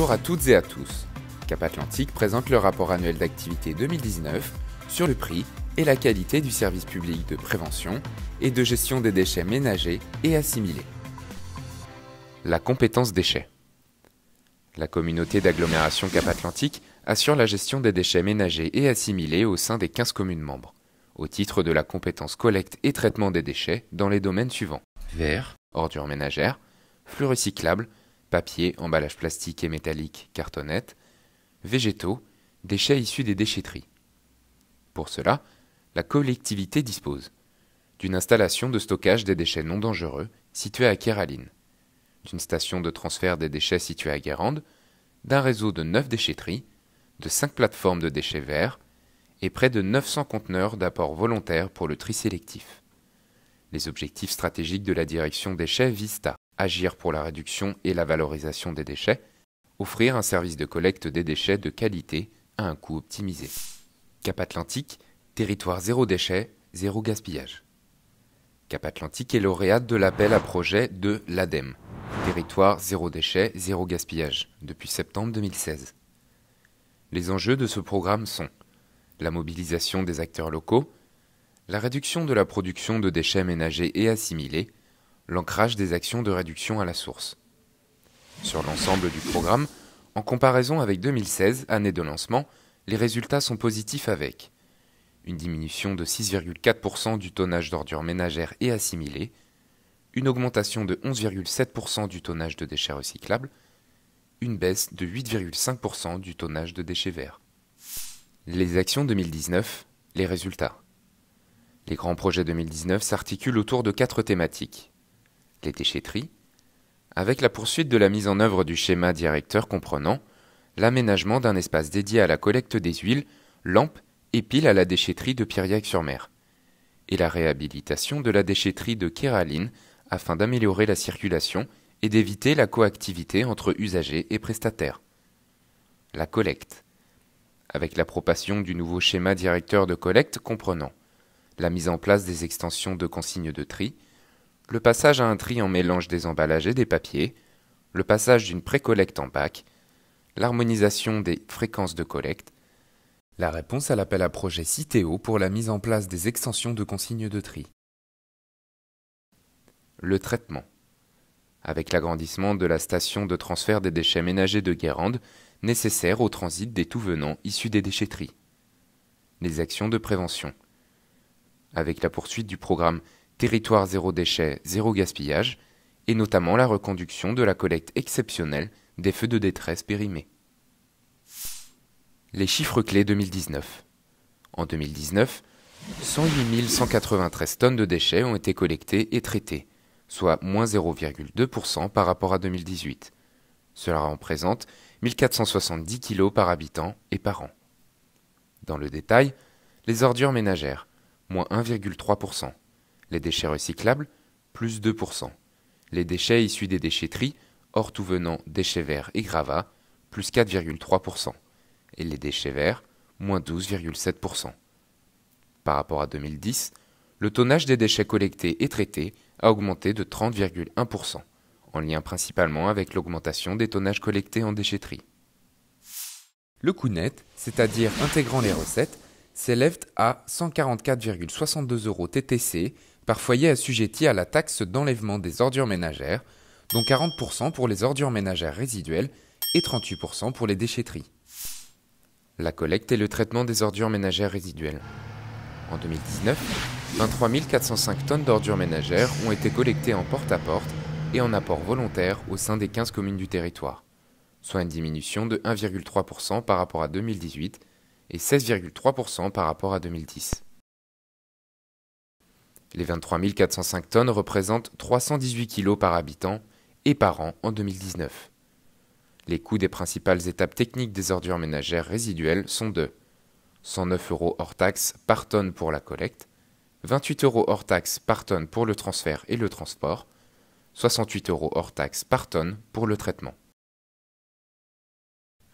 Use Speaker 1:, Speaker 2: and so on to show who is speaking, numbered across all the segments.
Speaker 1: Bonjour à toutes et à tous. Cap Atlantique présente le rapport annuel d'activité 2019 sur le prix et la qualité du service public de prévention et de gestion des déchets ménagers et assimilés. La compétence déchets. La communauté d'agglomération Cap Atlantique assure la gestion des déchets ménagers et assimilés au sein des 15 communes membres, au titre de la compétence collecte et traitement des déchets dans les domaines suivants: verre, ordures ménagères, flux recyclables, papier, emballage plastique et métallique, cartonnette, végétaux, déchets issus des déchetteries. Pour cela, la collectivité dispose d'une installation de stockage des déchets non dangereux située à Kéraline, d'une station de transfert des déchets située à Guérande, d'un réseau de 9 déchetteries, de 5 plateformes de déchets verts et près de 900 conteneurs d'apport volontaire pour le tri sélectif. Les objectifs stratégiques de la direction déchets visent à agir pour la réduction et la valorisation des déchets, offrir un service de collecte des déchets de qualité à un coût optimisé. Cap Atlantique, territoire zéro déchet, zéro gaspillage. Cap Atlantique est lauréate de l'appel à projet de l'ADEME, territoire zéro déchet, zéro gaspillage, depuis septembre 2016. Les enjeux de ce programme sont la mobilisation des acteurs locaux, la réduction de la production de déchets ménagers et assimilés, l'ancrage des actions de réduction à la source. Sur l'ensemble du programme, en comparaison avec 2016, année de lancement, les résultats sont positifs avec une diminution de 6,4% du tonnage d'ordures ménagères et assimilées, une augmentation de 11,7% du tonnage de déchets recyclables, une baisse de 8,5% du tonnage de déchets verts. Les actions 2019, les résultats. Les grands projets 2019 s'articulent autour de 4 thématiques. Les déchetteries, avec la poursuite de la mise en œuvre du schéma directeur comprenant l'aménagement d'un espace dédié à la collecte des huiles, lampes et piles à la déchetterie de Piriac-sur-Mer, et la réhabilitation de la déchetterie de Kéraline afin d'améliorer la circulation et d'éviter la coactivité entre usagers et prestataires. La collecte, avec l'approbation du nouveau schéma directeur de collecte comprenant la mise en place des extensions de consignes de tri, le passage à un tri en mélange des emballages et des papiers, le passage d'une pré-collecte en bac, l'harmonisation des fréquences de collecte, la réponse à l'appel à projet Citeo pour la mise en place des extensions de consignes de tri. Le traitement. Avec l'agrandissement de la station de transfert des déchets ménagers de Guérande, nécessaire au transit des tout-venants issus des déchetteries. Les actions de prévention. Avec la poursuite du programme Territoire zéro déchet, zéro gaspillage, et notamment la reconduction de la collecte exceptionnelle des feux de détresse périmés. Les chiffres clés 2019. En 2019, 108 193 tonnes de déchets ont été collectées et traitées, soit moins 0,2% par rapport à 2018. Cela représente 1470 kg par habitant et par an. Dans le détail, les ordures ménagères, moins 1,3%. Les déchets recyclables, plus 2%. Les déchets issus des déchetteries, hors tout venant déchets verts et gravats, plus 4,3%. Et les déchets verts, moins 12,7%. Par rapport à 2010, le tonnage des déchets collectés et traités a augmenté de 30,1%, en lien principalement avec l'augmentation des tonnages collectés en déchetterie. Le coût net, c'est-à-dire intégrant les recettes, s'élève à 144,62 € TTC par foyer assujetti à la taxe d'enlèvement des ordures ménagères, dont 40% pour les ordures ménagères résiduelles et 38% pour les déchetteries. La collecte et le traitement des ordures ménagères résiduelles. En 2019, 23 405 tonnes d'ordures ménagères ont été collectées en porte-à-porte et en apport volontaire au sein des 15 communes du territoire, soit une diminution de 1,3% par rapport à 2018 et 16,3% par rapport à 2010. Les 23 405 tonnes représentent 318 kg par habitant et par an en 2019. Les coûts des principales étapes techniques des ordures ménagères résiduelles sont de 109 € hors taxe par tonne pour la collecte, 28 € hors taxe par tonne pour le transfert et le transport, 68 € hors taxe par tonne pour le traitement.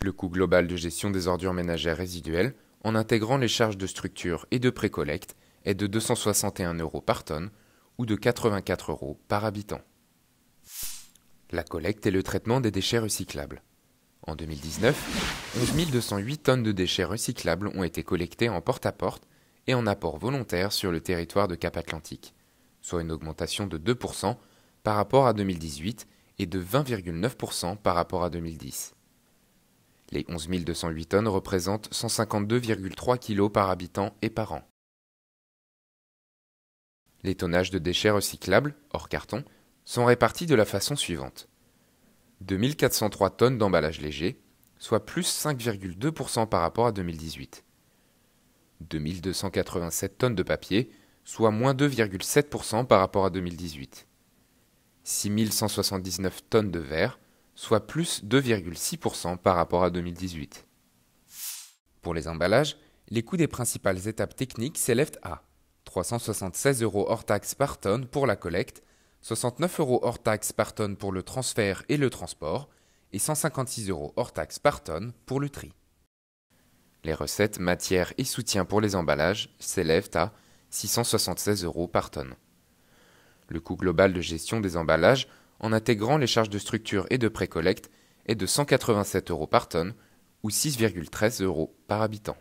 Speaker 1: Le coût global de gestion des ordures ménagères résiduelles, en intégrant les charges de structure et de pré-collecte, est de 261 € par tonne ou de 84 € par habitant. La collecte et le traitement des déchets recyclables. En 2019, 11 208 tonnes de déchets recyclables ont été collectées en porte-à-porte et en apport volontaire sur le territoire de Cap-Atlantique, soit une augmentation de 2% par rapport à 2018 et de 20,9% par rapport à 2010. Les 11 208 tonnes représentent 152,3 kg par habitant et par an. Les tonnages de déchets recyclables, hors carton, sont répartis de la façon suivante. 2403 tonnes d'emballage léger, soit plus 5,2% par rapport à 2018. 2287 tonnes de papier, soit moins 2,7% par rapport à 2018. 6179 tonnes de verre, soit plus 2,6% par rapport à 2018. Pour les emballages, les coûts des principales étapes techniques s'élèvent à 376 € hors taxe par tonne pour la collecte, 69 € hors taxe par tonne pour le transfert et le transport, et 156 € hors taxe par tonne pour le tri. Les recettes, matières et soutiens pour les emballages s'élèvent à 676 € par tonne. Le coût global de gestion des emballages, en intégrant les charges de structure et de précollecte, est de 187 € par tonne, ou 6,13 € par habitant.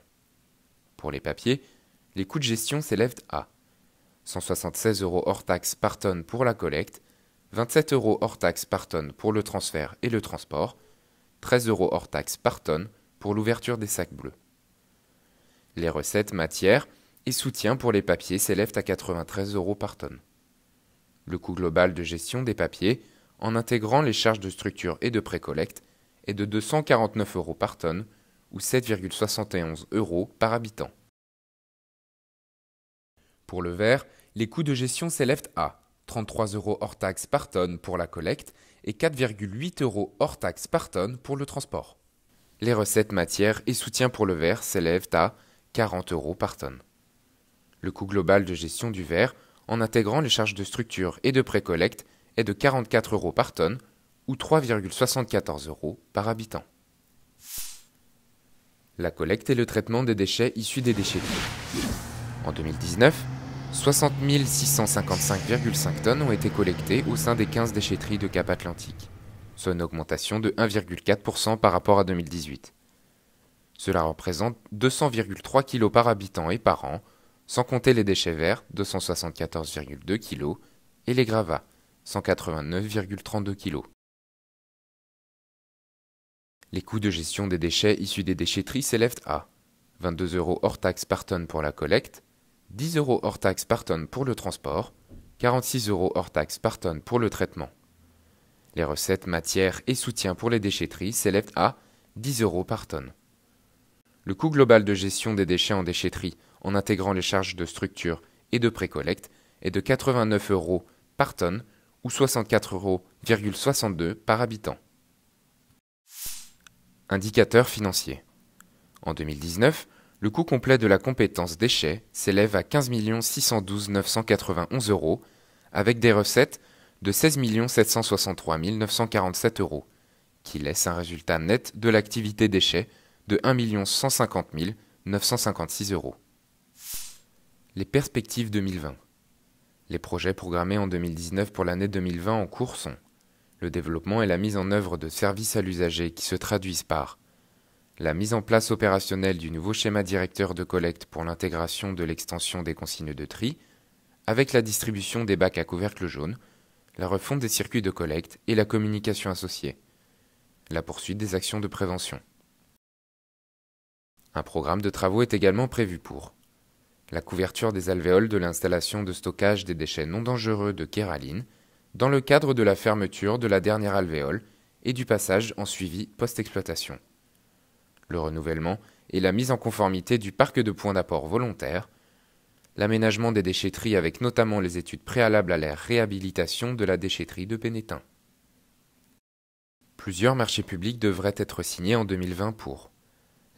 Speaker 1: Pour les papiers, les coûts de gestion s'élèvent à 176 € hors taxe par tonne pour la collecte, 27 € hors taxe par tonne pour le transfert et le transport, 13 € hors taxe par tonne pour l'ouverture des sacs bleus. Les recettes, matières et soutiens pour les papiers s'élèvent à 93 € par tonne. Le coût global de gestion des papiers, en intégrant les charges de structure et de précollecte, est de 249 € par tonne, ou 7,71 € par habitant. Pour le verre, les coûts de gestion s'élèvent à 33 € hors taxe par tonne pour la collecte et 4,8 € hors taxe par tonne pour le transport. Les recettes, matières et soutiens pour le verre s'élèvent à 40 € par tonne. Le coût global de gestion du verre, en intégrant les charges de structure et de précollecte, est de 44 € par tonne, ou 3,74 € par habitant. La collecte et le traitement des déchets issus des déchetteries. En 2019, 60 655,5 tonnes ont été collectées au sein des 15 déchetteries de Cap-Atlantique, soit une augmentation de 1,4% par rapport à 2018. Cela représente 200,3 kg par habitant et par an, sans compter les déchets verts, 274,2 kg, et les gravats, 189,32 kg. Les coûts de gestion des déchets issus des déchetteries s'élèvent à 22 € hors taxe par tonne pour la collecte, 10 € hors taxe par tonne pour le transport, 46 € hors taxe par tonne pour le traitement. Les recettes, matières et soutiens pour les déchetteries s'élèvent à 10 € par tonne. Le coût global de gestion des déchets en déchetterie, en intégrant les charges de structure et de précollecte, est de 89 € par tonne, ou 64,62 € par habitant. Indicateurs financiers. En 2019, le coût complet de la compétence déchets s'élève à 15 612 991 €, avec des recettes de 16 763 947 €, qui laisse un résultat net de l'activité déchets de 1 150 956 €. Les perspectives 2020. Les projets programmés en 2019 pour l'année 2020 en cours sont le développement et la mise en œuvre de services à l'usager qui se traduisent par la mise en place opérationnelle du nouveau schéma directeur de collecte pour l'intégration de l'extension des consignes de tri, avec la distribution des bacs à couvercle jaune, la refonte des circuits de collecte et la communication associée, la poursuite des actions de prévention. Un programme de travaux est également prévu pour la couverture des alvéoles de l'installation de stockage des déchets non dangereux de Kéraline, dans le cadre de la fermeture de la dernière alvéole et du passage en suivi post-exploitation. Le renouvellement et la mise en conformité du parc de points d'apport volontaires, l'aménagement des déchetteries avec notamment les études préalables à la réhabilitation de la déchetterie de Pénétin. Plusieurs marchés publics devraient être signés en 2020 pour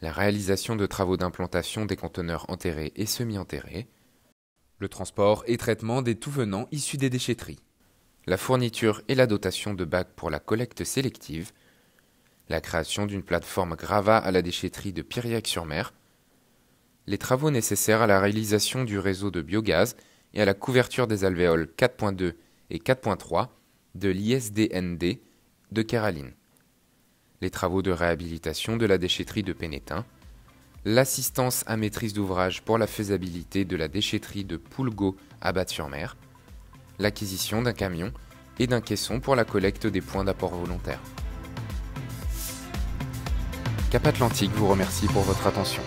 Speaker 1: la réalisation de travaux d'implantation des conteneurs enterrés et semi-enterrés, le transport et traitement des tout-venants issus des déchetteries, la fourniture et la dotation de bacs pour la collecte sélective, la création d'une plateforme Grava à la déchetterie de Piriac-sur-Mer, les travaux nécessaires à la réalisation du réseau de biogaz et à la couverture des alvéoles 4.2 et 4.3 de l'ISDND de Kéraline, les travaux de réhabilitation de la déchetterie de Pénétin, l'assistance à maîtrise d'ouvrage pour la faisabilité de la déchetterie de Poulgaud à Batte-sur-Mer, l'acquisition d'un camion et d'un caisson pour la collecte des points d'apport volontaire. Cap Atlantique vous remercie pour votre attention.